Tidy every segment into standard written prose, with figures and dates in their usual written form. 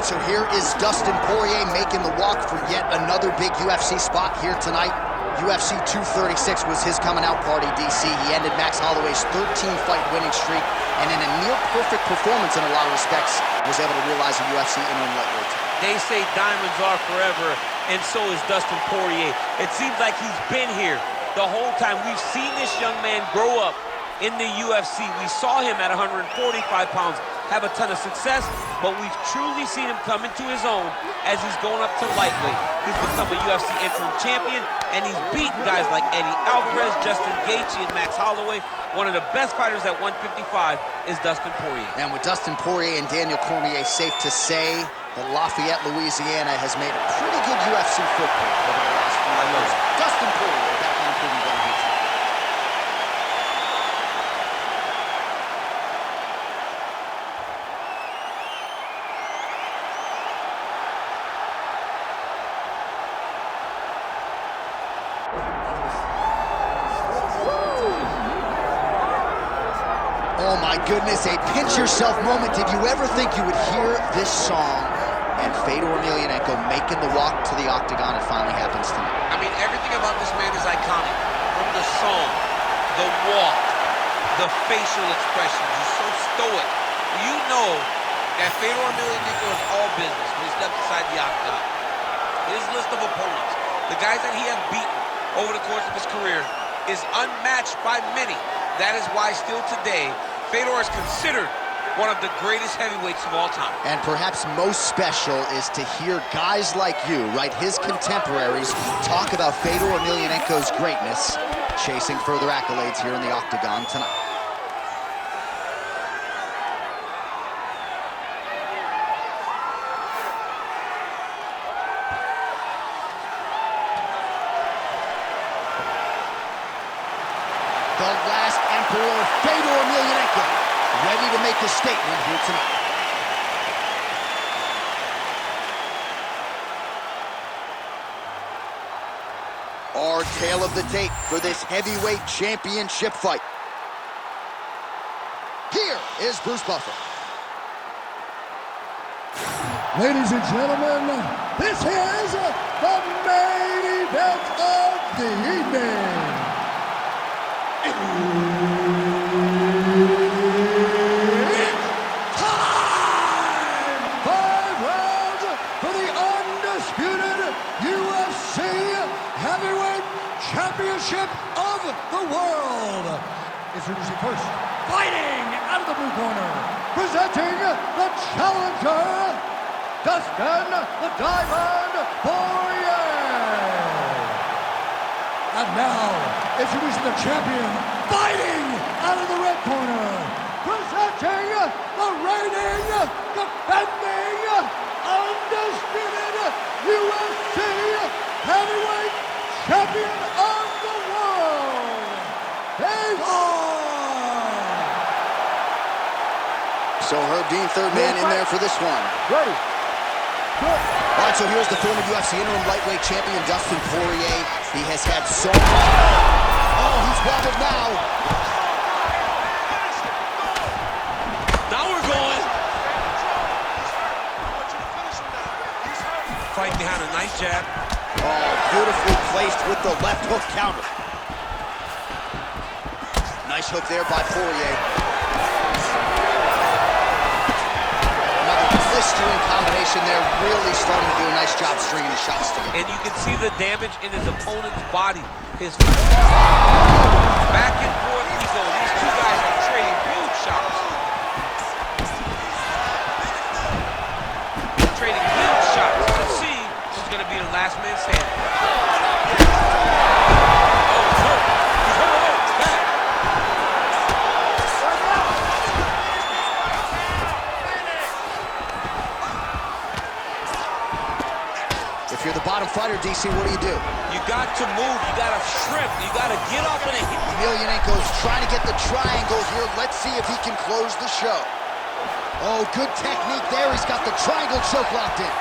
right, so here is Dustin Poirier making the walk for yet another big UFC spot here tonight. UFC 236 was his coming out party, DC. He ended Max Holloway's 13-fight winning streak, and in a near-perfect performance in a lot of respects, was able to realize a UFC interim lightweight title. They say diamonds are forever, and so is Dustin Poirier. It seems like he's been here the whole time. We've seen this young man grow up in the UFC. We saw him at 145 pounds have a ton of success, but we've truly seen him come into his own as he's going up to lightweight. He's become a UFC interim champion, and he's beaten guys like Eddie Alvarez, Justin Gaethje, and Max Holloway. One of the best fighters at 155 is Dustin Poirier. And with Dustin Poirier and Daniel Cormier, safe to say that Lafayette, Louisiana has made a pretty good UFC footprint over the last few years. Dustin Poirier, back on Improving Down here. Oh my goodness, a pinch yourself moment. Did you ever think you would hear this song and Fedor Emelianenko making the walk to the octagon? It finally happens tonight. I mean, everything about this man is iconic. From the song, the walk, the facial expressions. He's so stoic. You know that Fedor Emelianenko is all business when he steps inside the octagon. His list of opponents, the guys that he has beaten over the course of his career, is unmatched by many. That is why still today, Fedor is considered one of the greatest heavyweights of all time. And perhaps most special is to hear guys like you, right, his contemporaries, talk about Fedor Emelianenko's greatness, chasing further accolades here in the octagon tonight. The last emperor, Fedor Emelianenko, ready to make a statement here tonight. Our tale of the tape for this heavyweight championship fight. Here is Bruce Buffer. Ladies and gentlemen, this is the main event of the evening. It's time! 5 rounds for the undisputed UFC Heavyweight Championship of the world. Introducing first, fighting out of the blue corner, presenting the challenger, Dustin the Diamond Poirier. And now, introducing the champion, fighting out of the red corner, presenting the reigning, defending, undisputed UFC Heavyweight Champion of the world, Fedor! So Herb Dean, third man in there for this one. Ready. All right, so here's the former UFC interim lightweight champion, Dustin Poirier. He has had so much. Oh, he's wobbled now. Now we're going. Fight behind a nice jab. Oh, beautifully placed with the left hook counter. Nice hook there by Poirier. Blistering combination there, really starting to do a nice job stringing the shots together. And you can see the damage in his opponent's body. His back and forth we go. These two guys are trading huge shots. Trading huge shots. Let's see who's going to be the last man standing. Oh, he's hurt. He's hurt. He's back. If you're the bottom fighter, DC, what do? You got to move. You got to shrimp. You got to get up and hit. Emelianenko's trying to get the triangle here. Let's see if he can close the show. Oh, good technique there. He's got the triangle choke locked in.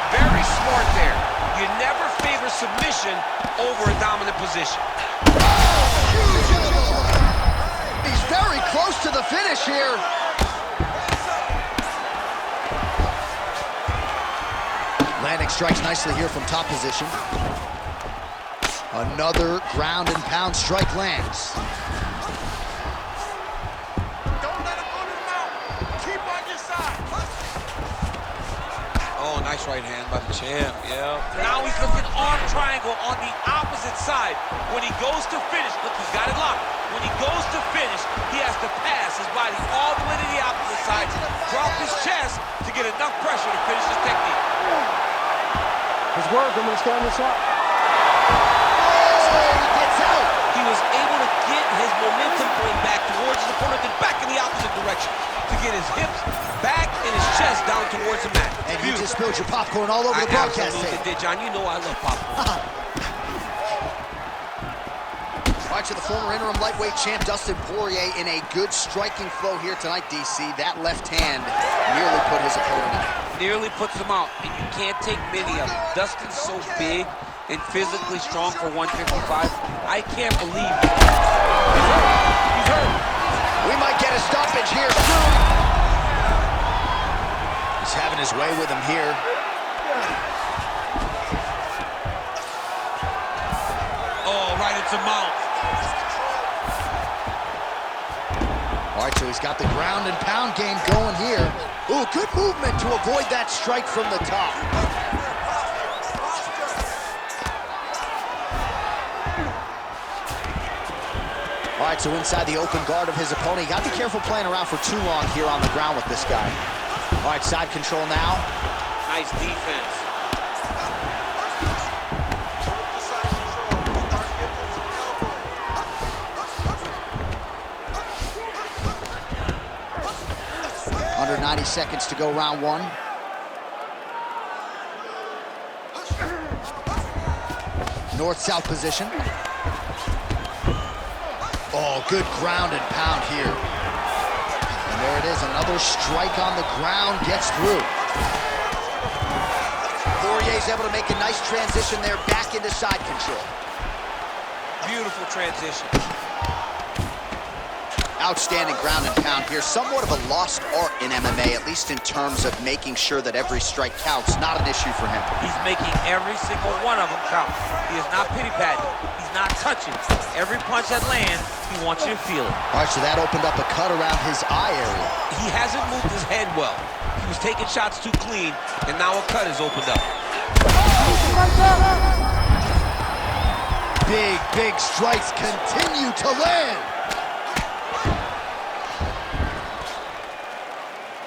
Very smart there. You never favor submission over a dominant position. Oh, huge! He's very close to the finish here. Landing strikes nicely here from top position. Another ground and pound strike lands. Don't let him go to the mount. Keep on your side. Oh, nice right hand by the champ, yeah. Now he's looking arm triangle on the opposite side. When he goes to finish, look, he's got it locked. When he goes to finish, he has to pass his body all the way to the opposite side, drop his chest to get enough pressure to finish his technique. His work, I'm going to stand this up. Oh, he gets out. He was able to get his momentum going back towards his opponent, then back in the opposite direction to get his hips back and his chest down towards the mat. And you just spilled your popcorn all over the broadcast tape. I absolutely did, John. You know I love popcorn. All right, to the former interim lightweight champ, Dustin Poirier, in a good striking flow here tonight, DC. That left hand nearly put his opponent out. Nearly puts him out, and you can't take many of them. Dustin's so big and physically strong for 155. I can't believe it. He's hurt. He's hurt. We might get a stoppage here soon. He's having his way with him here. Oh, right into mount. All right, so he's got the ground and pound game going here. Ooh, good movement to avoid that strike from the top. All right, so inside the open guard of his opponent. You got to be careful playing around for too long here on the ground with this guy. All right, side control now. Nice defense. Under 90 seconds to go, round one. North-south position. Oh, good ground and pound here. And there it is, another strike on the ground, gets through. Poirier's able to make a nice transition there, back into side control. Beautiful transition. Outstanding ground and pound here. Somewhat of a lost art in MMA, at least in terms of making sure that every strike counts. Not an issue for him. He's making every single one of them count. He is not pity-patting. He's not touching. Every punch that lands, he wants you to feel it. All right, so that opened up a cut around his eye area. He hasn't moved his head well. He was taking shots too clean, and now a cut is opened up. Big strikes continue to land.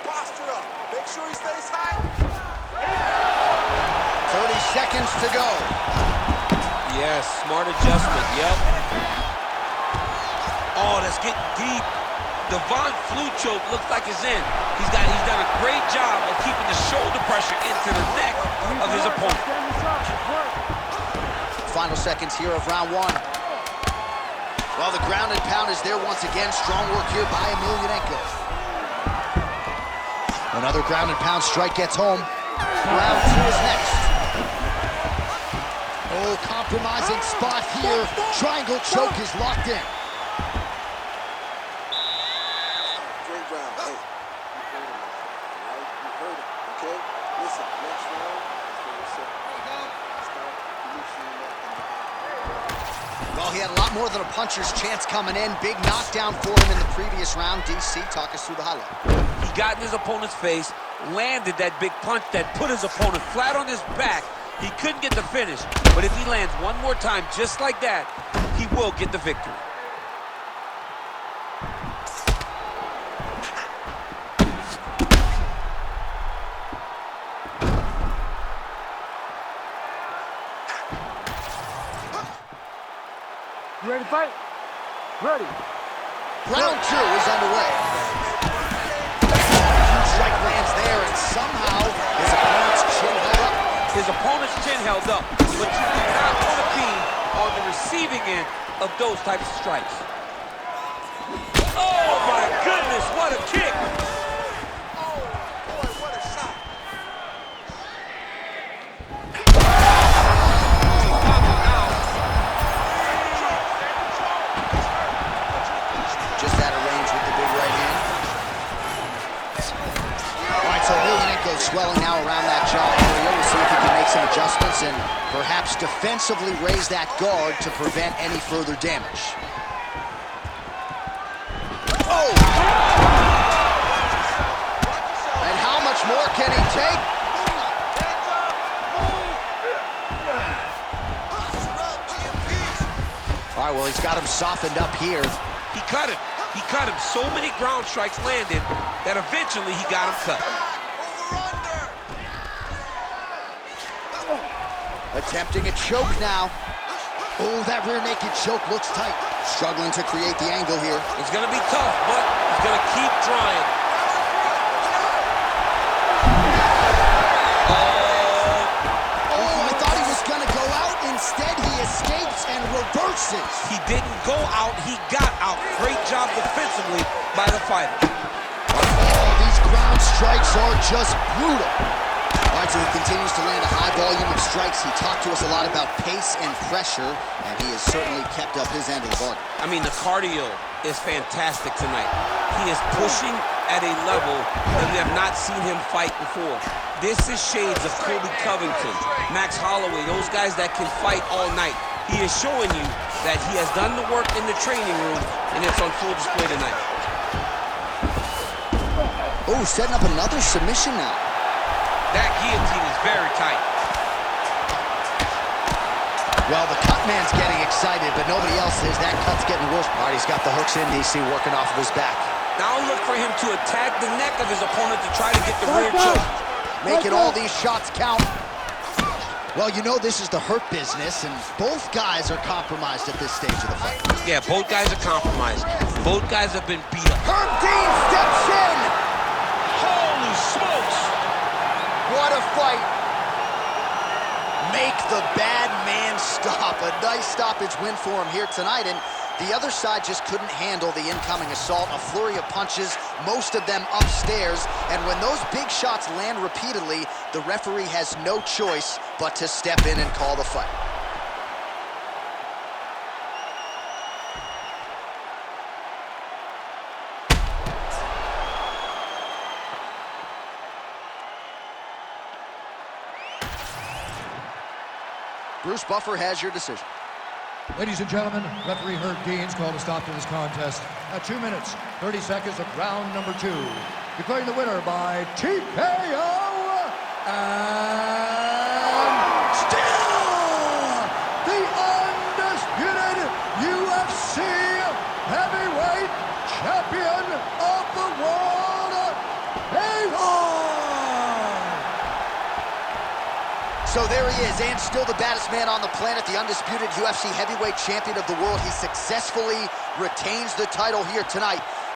Posture up. Make sure he stays high. 30 seconds to go. Yes, smart adjustment, yep. Oh, that's getting deep. The Von Flue choke looks like it's in. He's done a great job of keeping the shoulder pressure into the neck of his opponent. Final seconds here of round one. Well, the ground and pound is there once again. Strong work here by Emelianenko. Another ground and pound strike gets home. Round two is next. Oh, compromising spot here. Triangle choke is locked in. Great round. Hey, you heard it, okay? Listen, next round, Well, he had a lot more than a puncher's chance coming in. Big knockdown for him in the previous round. DC, talk us through the highlight. He got in his opponent's face, landed that big punch that put his opponent flat on his back. He couldn't get the finish, but if he lands one more time just like that, he will get the victory. You ready to fight? Ready. Round two is underway. Strike lands there, and somehow his opponent's chin held up. His opponent's chin held up, but you do not want to be on the receiving end of those types of strikes. Oh my goodness, what a kick! oh, boy, what a shot. Just out of range with the big right hand. All right, so Emelianenko swelling now around that jaw area. We'll see if he can make some adjustments and perhaps defensively raise that guard to prevent any further damage. Oh! And how much more can he take? All right, well, he's got him softened up here. He cut him. He cut him. So many ground strikes landed that eventually he got him cut. Attempting a choke now. Oh, that rear naked choke looks tight. Struggling to create the angle here. It's going to be tough, but he's going to keep trying. Oh, I thought he was going to go out. Instead, he escapes and reverses. He didn't go out. He got out. Great job defensively by the fighter. Oh, these ground strikes are just brutal. All right, so he continues to land a high volume of strikes. He talked to us a lot about pace and pressure, and he has certainly kept up his end of the bargain. I mean, the cardio is fantastic tonight. He is pushing at a level that we have not seen him fight before. This is shades of Colby Covington, Max Holloway, those guys that can fight all night. He is showing you that he has done the work in the training room, and it's on full display tonight. Oh, setting up another submission now. That guillotine is very tight. Well, the cut man's getting excited, but nobody else is. That cut's getting worse. All right, he's got the hooks in, DC, working off of his back. Now look for him to attack the neck of his opponent to try to get the rear choke. Making all these shots count. Well, you know this is the hurt business, and both guys are compromised at this stage of the fight. Yeah, both guys are compromised. Both guys have been beat up. Herb Dean steps in! Holy smokes! What a fight! Make the bad man stop. A nice stoppage win for him here tonight, and the other side just couldn't handle the incoming assault. A flurry of punches, most of them upstairs, and when those big shots land repeatedly, the referee has no choice but to step in and call the fight. Bruce Buffer has your decision. Ladies and gentlemen, referee Herb Dean's called a stop to this contest at 2 minutes, 30 seconds of round number 2. Declaring the winner by TKO and still the undisputed UFC heavyweight champion of the world, Fedor! So there he is, and still the baddest man on the planet, the undisputed UFC heavyweight champion of the world. He successfully retains the title here tonight.